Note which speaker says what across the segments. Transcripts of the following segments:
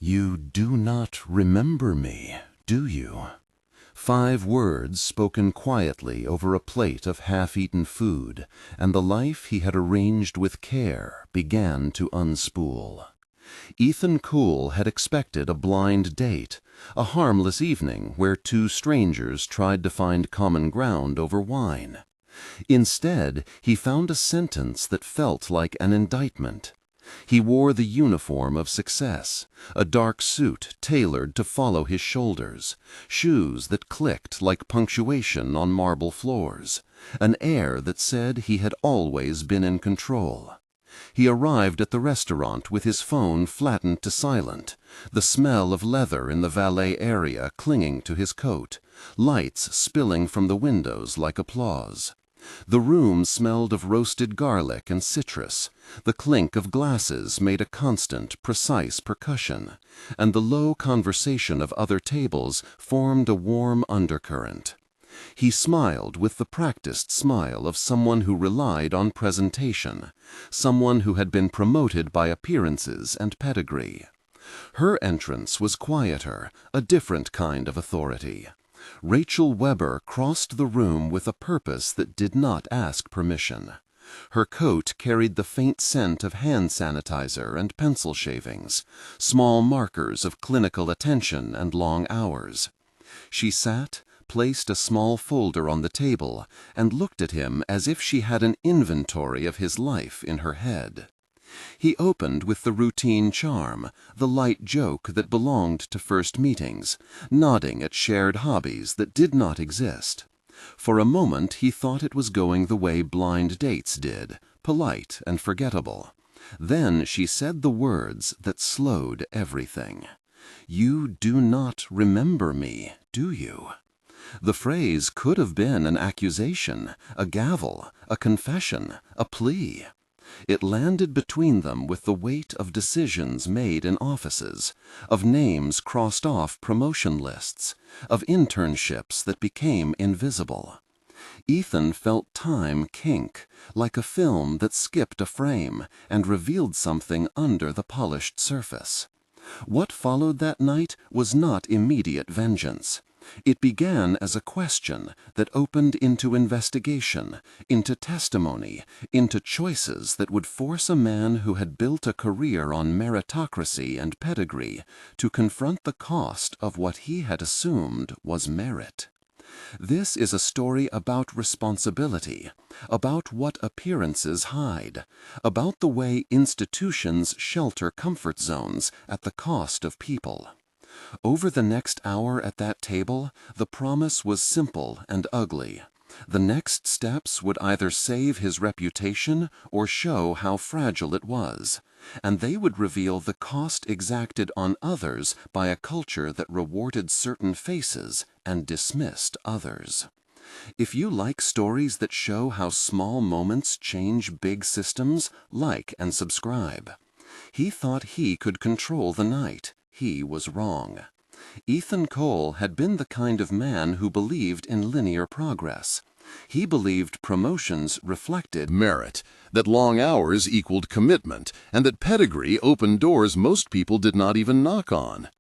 Speaker 1: You do not remember me, do you? 5 words spoken quietly over a plate of half-eaten food, and the life he had arranged with care began to unspool. Ethan Coole had expected a blind date, a harmless evening where 2 strangers tried to find common ground over wine. Instead, he found a sentence that felt like an indictment. He wore the uniform of success, a dark suit tailored to follow his shoulders, shoes that clicked like punctuation on marble floors, an air that said he had always been in control. He arrived at the restaurant with his phone flattened to silent, the smell of leather in the valet area clinging to his coat, lights spilling from the windows like applause. The room smelled of roasted garlic and citrus. The clink of glasses made a constant, precise percussion, and the low conversation of other tables formed a warm undercurrent. He smiled with the practiced smile of someone who relied on presentation, someone who had been promoted by appearances and pedigree. Her entrance was quieter, a different kind of authority. Rachel Weber crossed the room with a purpose that did not ask permission. Her coat carried the faint scent of hand sanitizer and pencil shavings, small markers of clinical attention and long hours. She sat, placed a small folder on the table, and looked at him as if she had an inventory of his life in her head. He opened with the routine charm, the light joke that belonged to first meetings, nodding at shared hobbies that did not exist. For a moment he thought it was going the way blind dates did, polite and forgettable. Then she said the words that slowed everything. "You do not remember me, do you?" The phrase could have been an accusation, a gavel, a confession, a plea. It landed between them with the weight of decisions made in offices, of names crossed off promotion lists, of internships that became invisible. Ethan felt time kink, like a film that skipped a frame and revealed something under the polished surface. What followed that night was not immediate vengeance. It began as a question that opened into investigation, into testimony, into choices that would force a man who had built a career on meritocracy and pedigree to confront the cost of what he had assumed was merit. This is a story about responsibility, about what appearances hide, about the way institutions shelter comfort zones at the cost of people. Over the next hour at that table, the promise was simple and ugly. The next steps would either save his reputation or show how fragile it was, and they would reveal the cost exacted on others by a culture that rewarded certain faces and dismissed others. If you like stories that show how small moments change big systems, like and subscribe. He thought he could control the night. He was wrong. Ethan Coole had been the kind of man who believed in linear progress. He believed promotions reflected
Speaker 2: merit, that long hours equaled commitment, and that pedigree opened doors most people did not even knock on.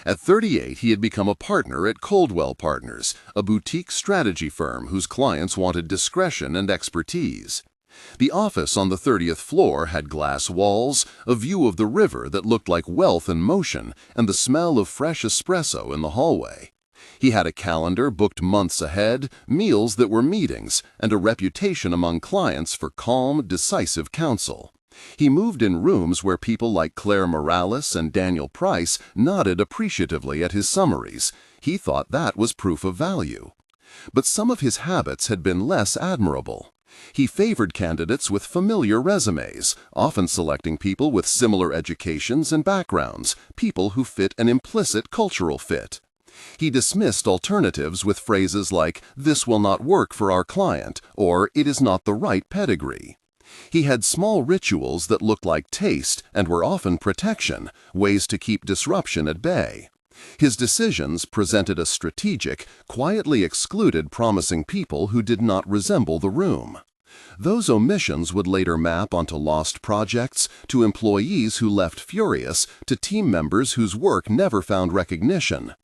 Speaker 2: At 38, he had become a partner at Coldwell Partners, a boutique strategy firm whose clients wanted discretion and expertise. The office on the 30th floor had glass walls, a view of the river that looked like wealth in motion, and the smell of fresh espresso in the hallway. He had a calendar booked months ahead, meals that were meetings, and a reputation among clients for calm, decisive counsel. He moved in rooms where people like Claire Morales and Daniel Price nodded appreciatively at his summaries. He thought that was proof of value. But some of his habits had been less admirable. He favored candidates with familiar resumes, often selecting people with similar educations and backgrounds, people who fit an implicit cultural fit. He dismissed alternatives with phrases like, "This will not work for our client," or "It is not the right pedigree." He had small rituals that looked like taste and were often protection, ways to keep disruption at bay. His decisions presented a strategic, quietly excluded promising people who did not resemble the room. Those omissions would later map onto lost projects, to employees who left furious, to team members whose work never found recognition.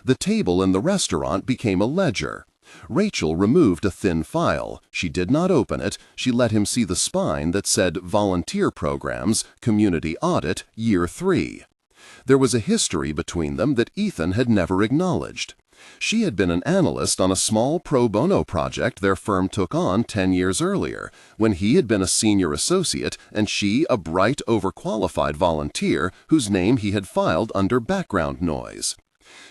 Speaker 2: The table in the restaurant became a ledger. Rachel removed a thin file. She did not open it. She let him see the spine that said Volunteer Programs, Community Audit, Year 3. There was a history between them that Ethan had never acknowledged. She had been an analyst on a small pro bono project their firm took on 10 years earlier, when he had been a senior associate and she a bright, overqualified volunteer whose name he had filed under background noise.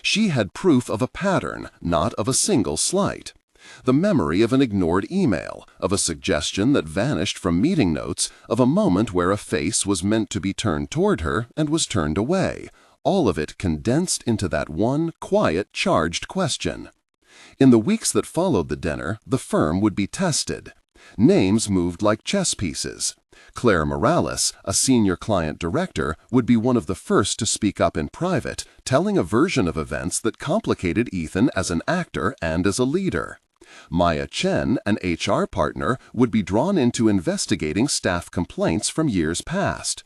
Speaker 2: She had proof of a pattern, not of a single slight. The memory of an ignored email, of a suggestion that vanished from meeting notes, of a moment where a face was meant to be turned toward her and was turned away, all of it condensed into that one quiet, charged question. In the weeks that followed the dinner, the firm would be tested. Names moved like chess pieces. Claire Morales, a senior client director, would be one of the first to speak up in private, telling a version of events that complicated Ethan as an actor and as a leader. Maya Chen, an HR partner, would be drawn into investigating staff complaints from years past.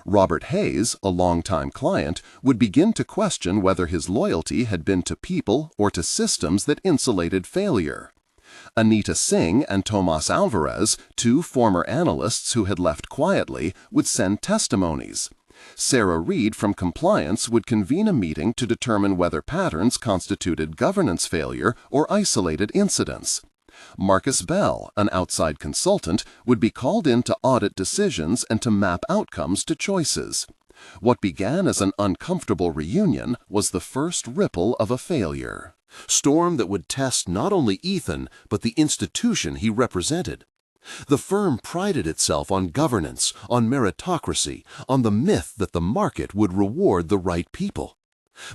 Speaker 2: Robert Hayes, a longtime client, would begin to question whether his loyalty had been to people or to systems that insulated failure. Anita Singh and Tomas Alvarez, two former analysts who had left quietly, would send testimonies. Sarah Reed from compliance would convene a meeting to determine whether patterns constituted governance failure or isolated incidents. Marcus Bell, an outside consultant, would be called in to audit decisions and to map outcomes to choices. What began as an uncomfortable reunion was the first ripple of a failure. Storm that would test not only Ethan, but the institution he represented. The firm prided itself on governance, on meritocracy, on the myth that the market would reward the right people.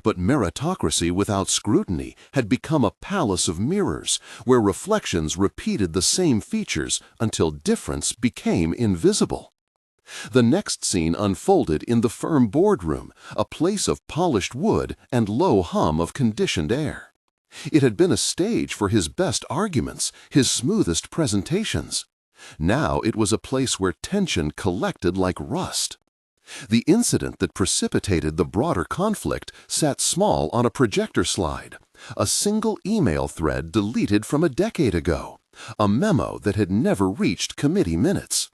Speaker 2: But meritocracy without scrutiny had become a palace of mirrors, where reflections repeated the same features until difference became invisible. The next scene unfolded in the firm boardroom, a place of polished wood and low hum of conditioned air. It had been a stage for his best arguments, his smoothest presentations. Now it was a place where tension collected like rust. The incident that precipitated the broader conflict sat small on a projector slide, a single email thread deleted from a decade ago, a memo that had never reached committee minutes.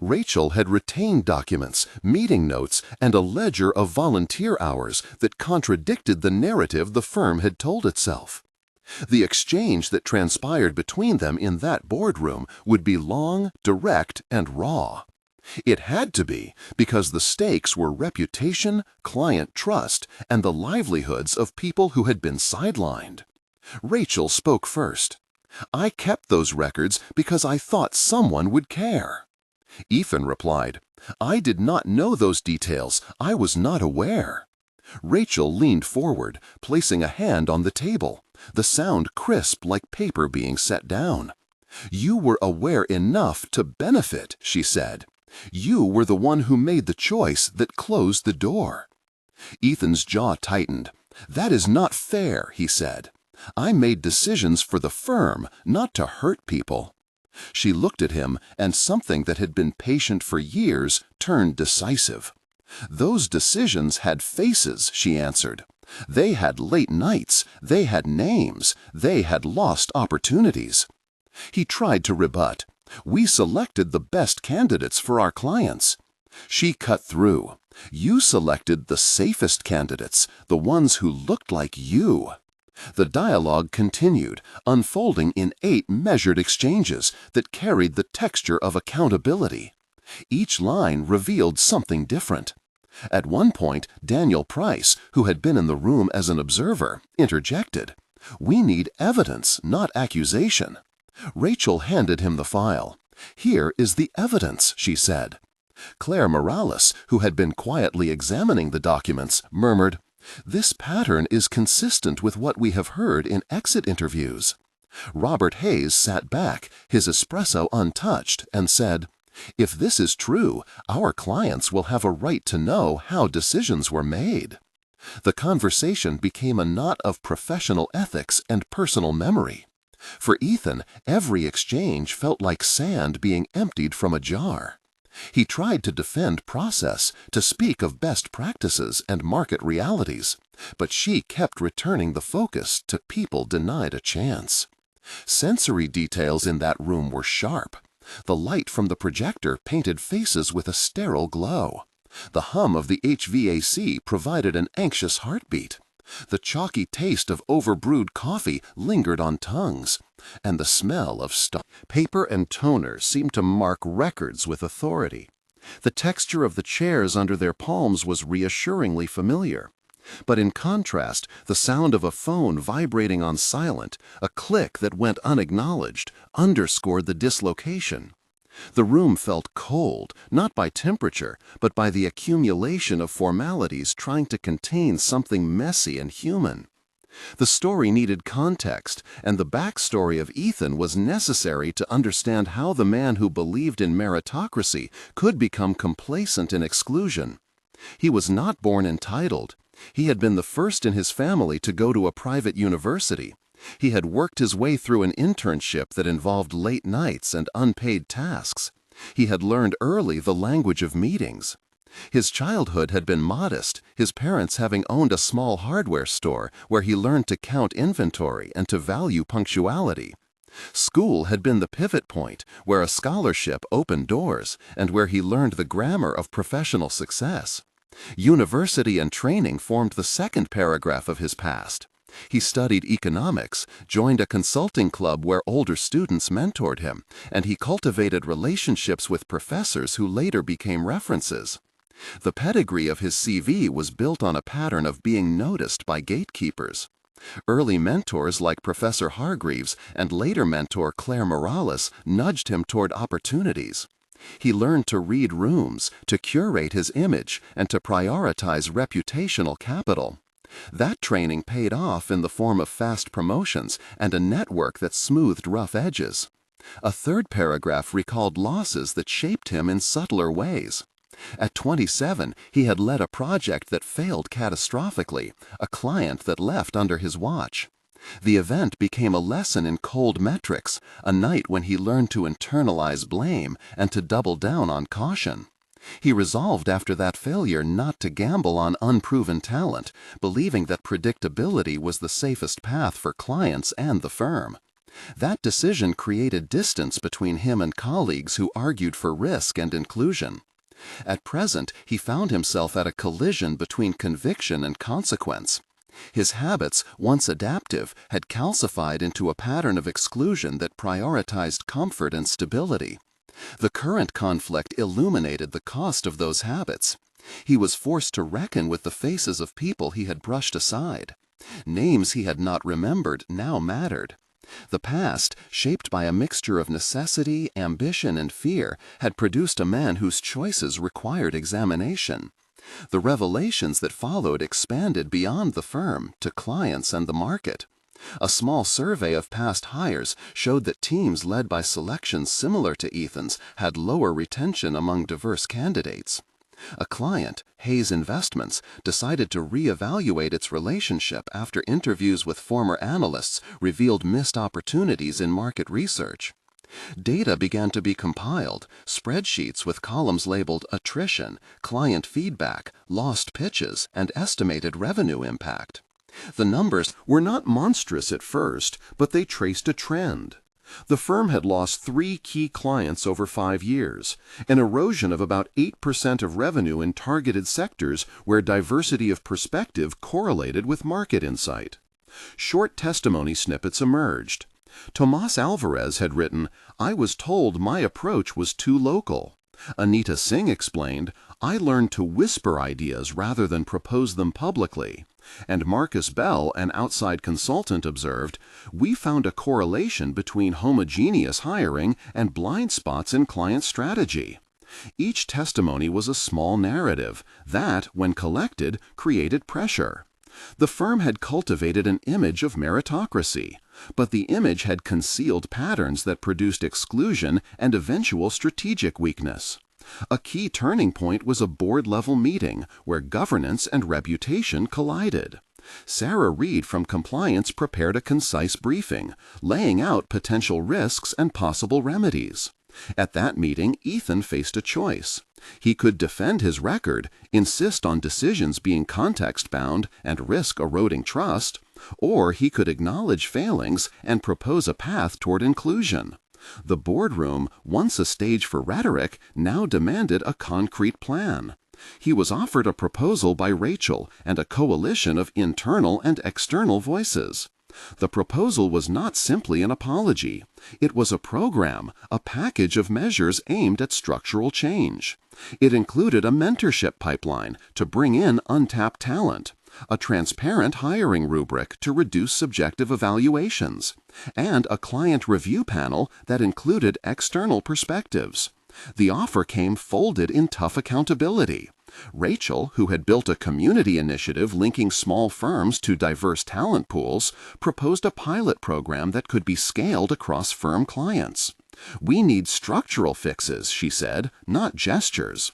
Speaker 2: Rachel had retained documents, meeting notes, and a ledger of volunteer hours that contradicted the narrative the firm had told itself. The exchange that transpired between them in that boardroom would be long, direct, and raw. It had to be, because the stakes were reputation, client trust, and the livelihoods of people who had been sidelined. Rachel spoke first. "I kept those records because I thought someone would care." Ethan replied, "I did not know those details. I was not aware." Rachel leaned forward, placing a hand on the table, the sound crisp like paper being set down. "You were aware enough to benefit," she said. "You were the one who made the choice that closed the door." Ethan's jaw tightened. "That is not fair," he said. "I made decisions for the firm, not to hurt people." She looked at him, and something that had been patient for years turned decisive. "Those decisions had faces," she answered. "They had late nights, they had names, they had lost opportunities." He tried to rebut. "We selected the best candidates for our clients." She cut through. "You selected the safest candidates, the ones who looked like you." The dialogue continued, unfolding in 8 measured exchanges that carried the texture of accountability. Each line revealed something different. At one point, Daniel Price, who had been in the room as an observer, interjected, "We need evidence, not accusation." Rachel handed him the file. "Here is the evidence," she said. Claire Morales, who had been quietly examining the documents, murmured, "This pattern is consistent with what we have heard in exit interviews." Robert Hayes sat back, his espresso untouched, and said, "If this is true, our clients will have a right to know how decisions were made." The conversation became a knot of professional ethics and personal memory. For Ethan, every exchange felt like sand being emptied from a jar. He tried to defend process, to speak of best practices and market realities, but she kept returning the focus to people denied a chance. Sensory details in that room were sharp. The light from the projector painted faces with a sterile glow. The hum of the HVAC provided an anxious heartbeat. The chalky taste of overbrewed coffee lingered on tongues, and the smell of paper and toner seemed to mark records with authority. The texture of the chairs under their palms was reassuringly familiar. But in contrast, the sound of a phone vibrating on silent, a click that went unacknowledged, underscored the dislocation. The room felt cold, not by temperature, but by the accumulation of formalities trying to contain something messy and human. The story needed context, and the backstory of Ethan was necessary to understand how the man who believed in meritocracy could become complacent in exclusion. He was not born entitled. He had been the first in his family to go to a private university. He had worked his way through an internship that involved late nights and unpaid tasks. He had learned early the language of meetings. His childhood had been modest, his parents having owned a small hardware store where he learned to count inventory and to value punctuality. School had been the pivot point, where a scholarship opened doors and where he learned the grammar of professional success. University and training formed the second paragraph of his past. He studied economics, joined a consulting club where older students mentored him, and he cultivated relationships with professors who later became references. The pedigree of his CV was built on a pattern of being noticed by gatekeepers. Early mentors like Professor Hargreaves and later mentor Claire Morales nudged him toward opportunities. He learned to read rooms, to curate his image, and to prioritize reputational capital. That training paid off in the form of fast promotions and a network that smoothed rough edges. A third paragraph recalled losses that shaped him in subtler ways. At 27, he had led a project that failed catastrophically, a client that left under his watch. The event became a lesson in cold metrics, a night when he learned to internalize blame and to double down on caution. He resolved after that failure not to gamble on unproven talent, believing that predictability was the safest path for clients and the firm. That decision created distance between him and colleagues who argued for risk and inclusion. At present, he found himself at a collision between conviction and consequence. His habits, once adaptive, had calcified into a pattern of exclusion that prioritized comfort and stability. The current conflict illuminated the cost of those habits. He was forced to reckon with the faces of people he had brushed aside. Names he had not remembered now mattered. The past, shaped by a mixture of necessity, ambition, and fear, had produced a man whose choices required examination. The revelations that followed expanded beyond the firm to clients and the market. A small survey of past hires showed that teams led by selections similar to Ethan's had lower retention among diverse candidates. A client, Hayes Investments, decided to reevaluate its relationship after interviews with former analysts revealed missed opportunities in market research. Data began to be compiled, spreadsheets with columns labeled attrition, client feedback, lost pitches, and estimated revenue impact. The numbers were not monstrous at first, but they traced a trend. The firm had lost 3 key clients over 5 years, an erosion of about 8% of revenue in targeted sectors where diversity of perspective correlated with market insight. Short testimony snippets emerged. Tomas Alvarez had written, "I was told my approach was too local." Anita Singh explained, "I learned to whisper ideas rather than propose them publicly." And Marcus Bell, an outside consultant, observed, "We found a correlation between homogeneous hiring and blind spots in client strategy." Each testimony was a small narrative that, when collected, created pressure. The firm had cultivated an image of meritocracy, but the image had concealed patterns that produced exclusion and eventual strategic weakness. A key turning point was a board-level meeting where governance and reputation collided. Sarah Reed from Compliance prepared a concise briefing, laying out potential risks and possible remedies. At that meeting, Ethan faced a choice. He could defend his record, insist on decisions being context-bound and risk eroding trust, or he could acknowledge failings and propose a path toward inclusion. The boardroom, once a stage for rhetoric, now demanded a concrete plan. He was offered a proposal by Rachel and a coalition of internal and external voices. The proposal was not simply an apology. It was a program, a package of measures aimed at structural change. It included a mentorship pipeline to bring in untapped talent, a transparent hiring rubric to reduce subjective evaluations, and a client review panel that included external perspectives. The offer came folded in tough accountability. Rachel, who had built a community initiative linking small firms to diverse talent pools, proposed a pilot program that could be scaled across firm clients. "We need structural fixes," she said, "not gestures."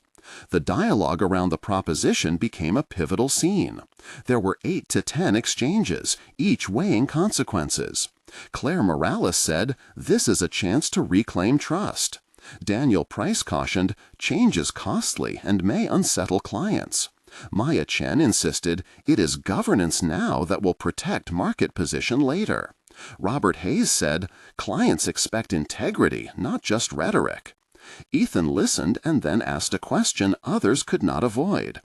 Speaker 2: The dialogue around the proposition became a pivotal scene. There were 8 to 10 exchanges, each weighing consequences. Claire Morales said, "This is a chance to reclaim trust." Daniel Price cautioned, "Change is costly and may unsettle clients." Maya Chen insisted, "It is governance now that will protect market position later." Robert Hayes said, "Clients expect integrity, not just rhetoric." Ethan listened and then asked a question others could not avoid.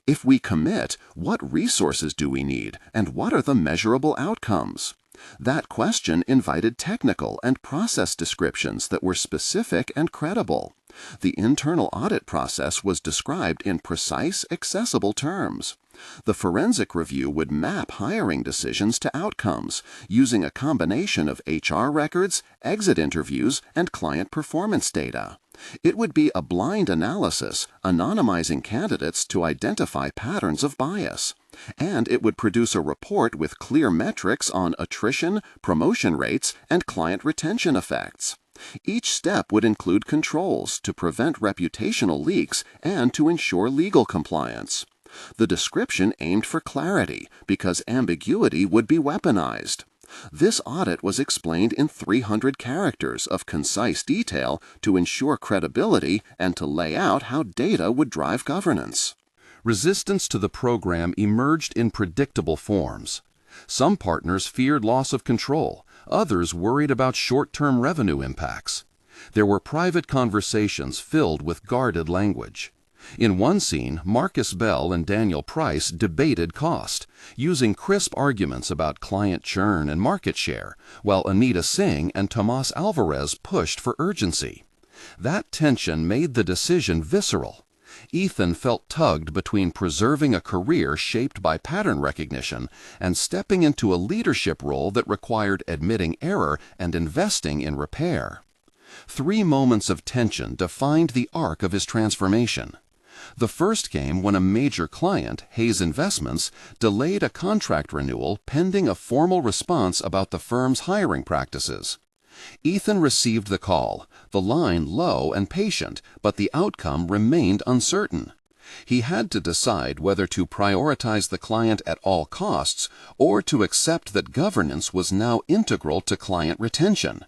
Speaker 2: "If we commit, what resources do we need, and what are the measurable outcomes?" That question invited technical and process descriptions that were specific and credible. The internal audit process was described in precise, accessible terms. The forensic review would map hiring decisions to outcomes, using a combination of HR records, exit interviews, and client performance data. It would be a blind analysis, anonymizing candidates to identify patterns of bias. And it would produce a report with clear metrics on attrition, promotion rates, and client retention effects. Each step would include controls to prevent reputational leaks and to ensure legal compliance. The description aimed for clarity because ambiguity would be weaponized. This audit was explained in 300 characters of concise detail to ensure credibility and to lay out how data would drive governance.
Speaker 1: Resistance to the program emerged in predictable forms. Some partners feared loss of control, others worried about short-term revenue impacts. There were private conversations filled with guarded language. In one scene, Marcus Bell and Daniel Price debated cost, using crisp arguments about client churn and market share, while Anita Singh and Tomas Alvarez pushed for urgency. That tension made the decision visceral. Ethan felt tugged between preserving a career shaped by pattern recognition and stepping into a leadership role that required admitting error and investing in repair. 3 moments of tension defined the arc of his transformation. The first came when a major client, Hayes Investments, delayed a contract renewal pending a formal response about the firm's hiring practices. Ethan received the call, the line low and patient, but the outcome remained uncertain. He had to decide whether to prioritize the client at all costs or to accept that governance was now integral to client retention.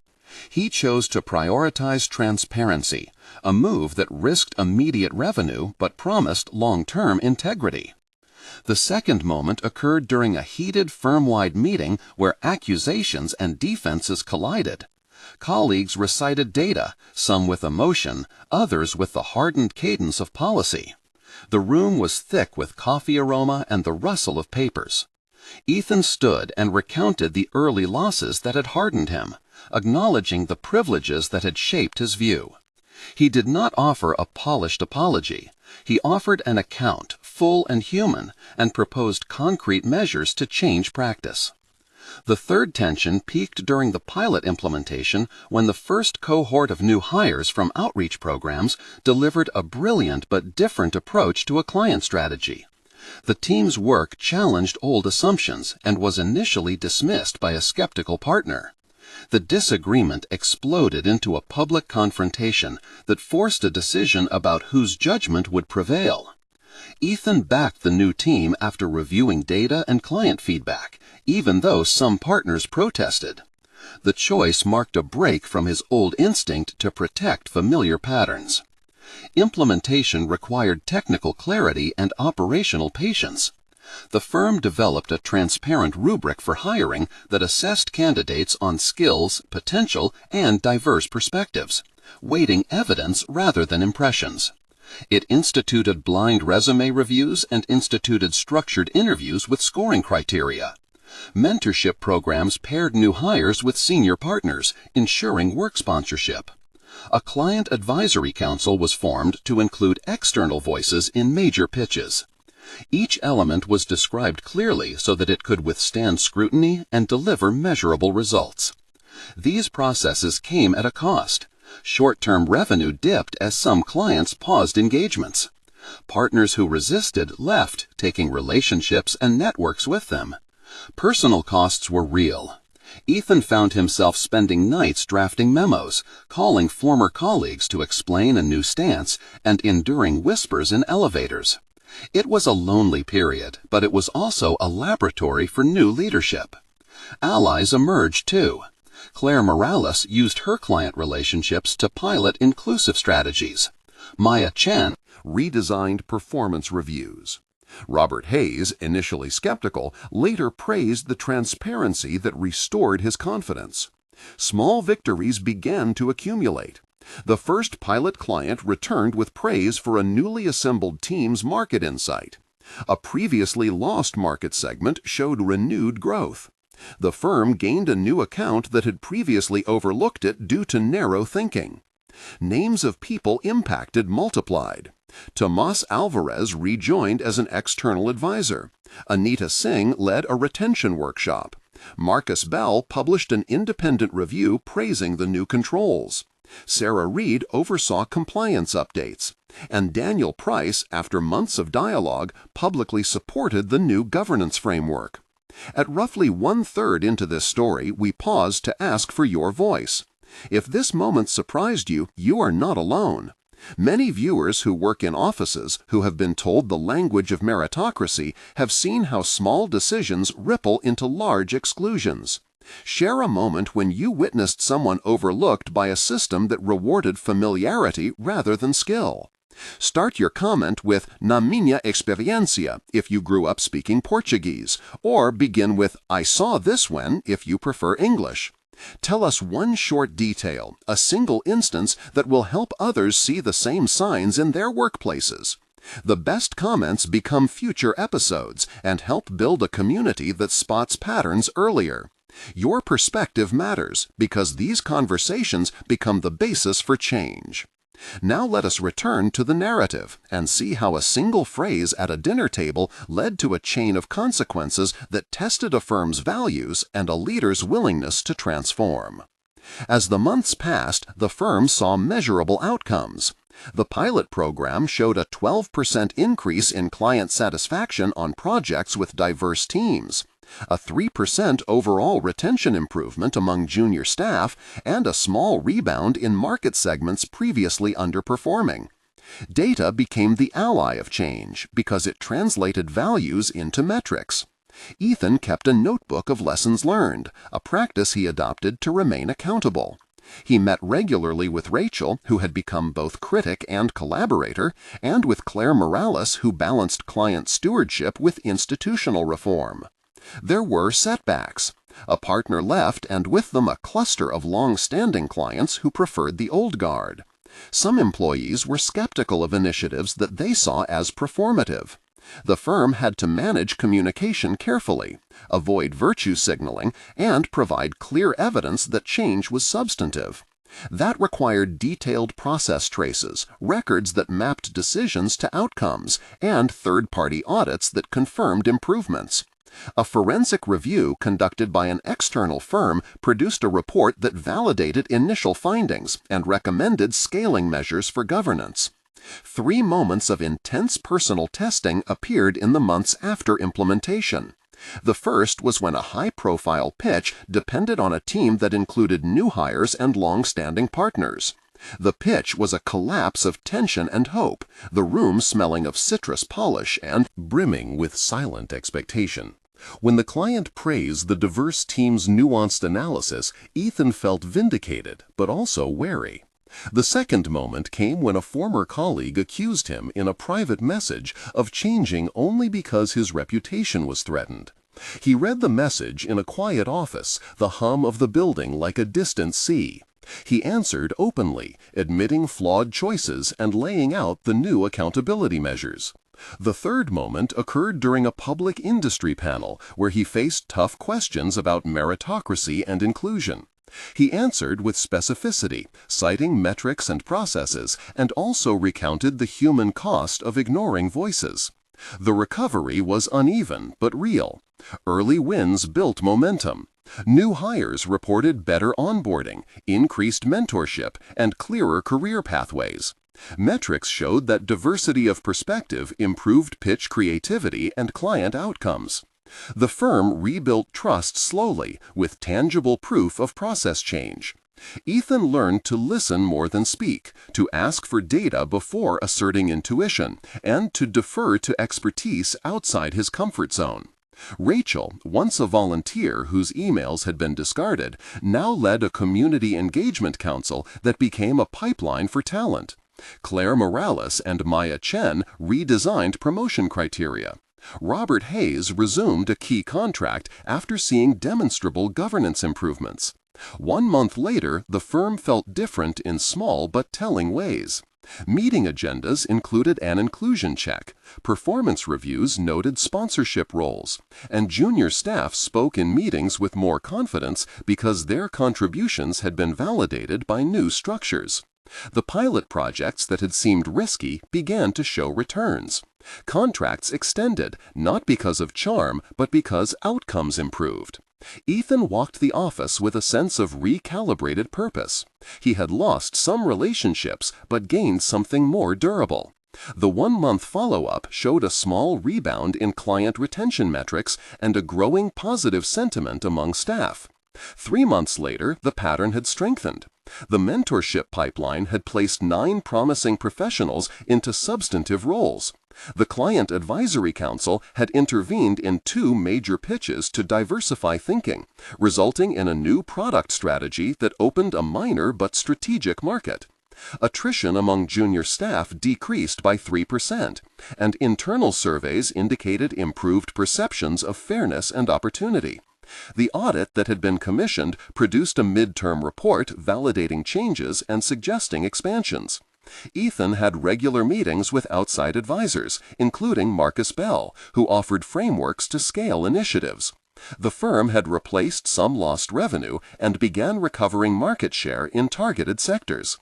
Speaker 1: He chose to prioritize transparency, a move that risked immediate revenue but promised long-term integrity. The second moment occurred during a heated firm-wide meeting where accusations and defenses collided. Colleagues recited data, some with emotion, others with the hardened cadence of policy. The room was thick with coffee aroma and the rustle of papers. Ethan stood and recounted the early losses that had hardened him, acknowledging the privileges that had shaped his view. He did not offer a polished apology. He offered an account, full and human, and proposed concrete measures to change practice. The third tension peaked during the pilot implementation when the first cohort of new hires from outreach programs delivered a brilliant but different approach to a client strategy. The team's work challenged old assumptions and was initially dismissed by a skeptical partner. The disagreement exploded into a public confrontation that forced a decision about whose judgment would prevail.
Speaker 2: Ethan backed the new team after reviewing data and client feedback, even though some partners protested. The choice marked a break from his old instinct to protect familiar patterns. Implementation required technical clarity and operational patience. The firm developed a transparent rubric for hiring that assessed candidates on skills, potential, and diverse perspectives, weighting evidence rather than impressions. It instituted blind resume reviews and instituted structured interviews with scoring criteria. Mentorship programs paired new hires with senior partners, ensuring work sponsorship. A client advisory council was formed to include external voices in major pitches. Each element was described clearly so that it could withstand scrutiny and deliver measurable results. These processes came at a cost. Short-term revenue dipped as some clients paused engagements. Partners who resisted left, taking relationships and networks with them. Personal costs were real. Ethan found himself spending nights drafting memos, calling former colleagues to explain a new stance, and enduring whispers in elevators. It was a lonely period, but it was also a laboratory for new leadership. Allies emerged too. Claire Morales used her client relationships to pilot inclusive strategies. Maya Chen
Speaker 1: redesigned performance reviews. Robert Hayes, initially skeptical, later praised the transparency that restored his confidence. Small victories began to accumulate. The first pilot client returned with praise for a newly assembled team's market insight. A previously lost market segment showed renewed growth. The firm gained a new account that had previously overlooked it due to narrow thinking. Names of people impacted multiplied. Tomas Alvarez rejoined as an external advisor. Anita Singh led a retention workshop. Marcus Bell published an independent review praising the new controls. Sarah Reed oversaw compliance updates. And Daniel Price, after months of dialogue, publicly supported the new governance framework. At roughly 1/3 into this story, we pause to ask for your voice. If this moment surprised you, you are not alone. Many viewers who work in offices, who have been told the language of meritocracy, have seen how small decisions ripple into large exclusions. Share a moment when you witnessed someone overlooked by a system that rewarded familiarity rather than skill. Start your comment with "Na minha experiência" if you grew up speaking Portuguese, or begin with "I saw this when" if you prefer English. Tell us one short detail, a single instance that will help others see the same signs in their workplaces. The best comments become future episodes and help build a community that spots patterns earlier. Your perspective matters because these conversations become the basis for change. Now let us return to the narrative and see how a single phrase at a dinner table led to a chain of consequences that tested a firm's values and a leader's willingness to transform. As the months passed, the firm saw measurable outcomes. The pilot program showed a 12% increase in client satisfaction on projects with diverse teams, a 3% overall retention improvement among junior staff, and a small rebound in market segments previously underperforming. Data became the ally of change because it translated values into metrics. Ethan kept a notebook of lessons learned, a practice he adopted to remain accountable. He met regularly with Rachel, who had become both critic and collaborator, and with Claire Morales, who balanced client stewardship with institutional reform. There were setbacks. A partner left, and with them a cluster of long-standing clients who preferred the old guard. Some employees were skeptical of initiatives that they saw as performative. The firm had to manage communication carefully, avoid virtue signaling, and provide clear evidence that change was substantive. That required detailed process traces, records that mapped decisions to outcomes, and third-party audits that confirmed improvements. A forensic review conducted by an external firm produced a report that validated initial findings and recommended scaling measures for governance. 3 moments of intense personal testing appeared in the months after implementation. The first was when a high-profile pitch depended on a team that included new hires and long-standing partners.
Speaker 2: The pitch was a collapse of tension and hope, the room smelling of citrus polish and brimming with silent expectation. When the client praised the diverse team's nuanced analysis, Ethan felt vindicated, but also wary. The second moment came when a former colleague accused him in a private message of changing only because his reputation was threatened. He read the message in a quiet office, the hum of the building like a distant sea. He answered openly, admitting flawed choices and laying out the new accountability measures. The third moment occurred during a public industry panel where he faced tough questions about meritocracy and inclusion. He answered with specificity, citing metrics and processes, and also recounted the human cost of ignoring voices. The recovery was uneven but real. Early wins built momentum. New hires reported better onboarding, increased mentorship, and clearer career pathways. Metrics showed that diversity of perspective improved pitch creativity and client outcomes. The firm rebuilt trust slowly, with tangible proof of process change. Ethan learned to listen more than speak, to ask for data before asserting intuition, and to defer to expertise outside his comfort zone. Rachel, once a volunteer whose emails had been discarded, now led a community engagement council that became a pipeline for talent. Claire Morales and Maya Chen redesigned promotion criteria. Robert Hayes resumed a key contract after seeing demonstrable governance improvements. 1 month later, the firm felt different in small but telling ways. Meeting agendas included an inclusion check, performance reviews noted sponsorship roles, and junior staff spoke in meetings with more confidence because their contributions had been validated by new structures. The pilot projects that had seemed risky began to show returns. Contracts extended, not because of charm, but because outcomes improved. Ethan walked the office with a sense of recalibrated purpose. He had lost some relationships, but gained something more durable. The 1-month follow-up showed a small rebound in client retention metrics and a growing positive sentiment among staff. 3 months later, the pattern had strengthened. The mentorship pipeline had placed 9 promising professionals into substantive roles. The Client Advisory Council had intervened in 2 major pitches to diversify thinking, resulting in a new product strategy that opened a minor but strategic market. Attrition among junior staff decreased by 3%, and internal surveys indicated improved perceptions of fairness and opportunity. The audit that had been commissioned produced a midterm report validating changes and suggesting expansions. Ethan had regular meetings with outside advisors, including Marcus Bell, who offered frameworks to scale initiatives. The firm had replaced some lost revenue and began recovering market share in targeted sectors.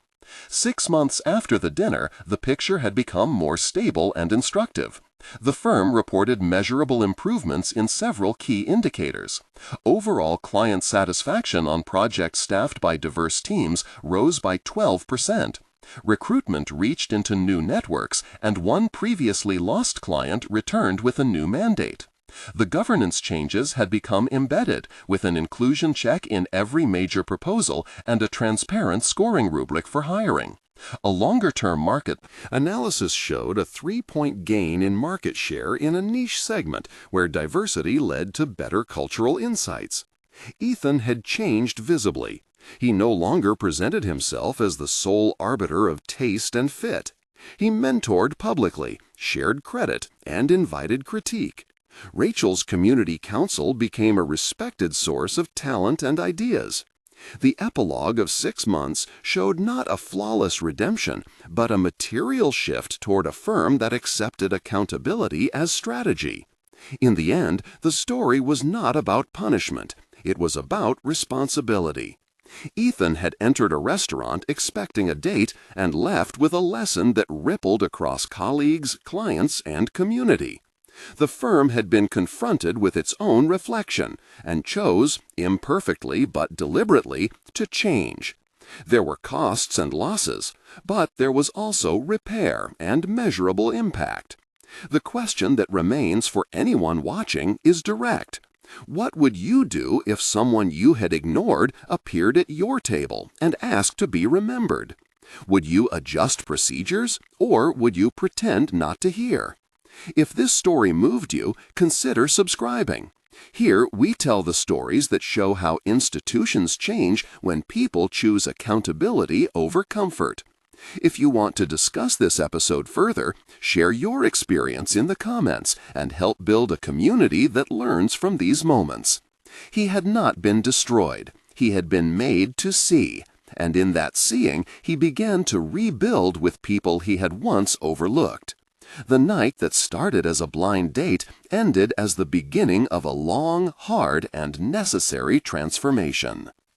Speaker 2: 6 months after the dinner, the picture had become more stable and instructive. The firm reported measurable improvements in several key indicators. Overall client satisfaction on projects staffed by diverse teams rose by 12%. Recruitment reached into new networks, and one previously lost client returned with a new mandate. The governance changes had become embedded, with an inclusion check in every major proposal and a transparent scoring rubric for hiring. A longer-term market analysis showed a 3-point gain in market share in a niche segment where diversity led to better cultural insights. Ethan had changed visibly. He no longer presented himself as the sole arbiter of taste and fit. He mentored publicly, shared credit, and invited critique. Rachel's community council became a respected source of talent and ideas. The epilogue of 6 months showed not a flawless redemption, but a material shift toward a firm that accepted accountability as strategy. In the end, the story was not about punishment. It was about responsibility. Ethan had entered a restaurant expecting a date and left with a lesson that rippled across colleagues, clients, and community. The firm had been confronted with its own reflection and chose, imperfectly but deliberately, to change. There were costs and losses, but there was also repair and measurable impact. The question that remains for anyone watching is direct. What would you do if someone you had ignored appeared at your table and asked to be remembered? Would you adjust procedures, or would you pretend not to hear? If this story moved you, consider subscribing. Here, we tell the stories that show how institutions change when people choose accountability over comfort. If you want to discuss this episode further, share your experience in the comments and help build a community that learns from these moments. He had not been destroyed. He had been made to see. And in that seeing, he began to rebuild with people he had once overlooked. The night that started as a blind date ended as the beginning of a long, hard, and necessary transformation.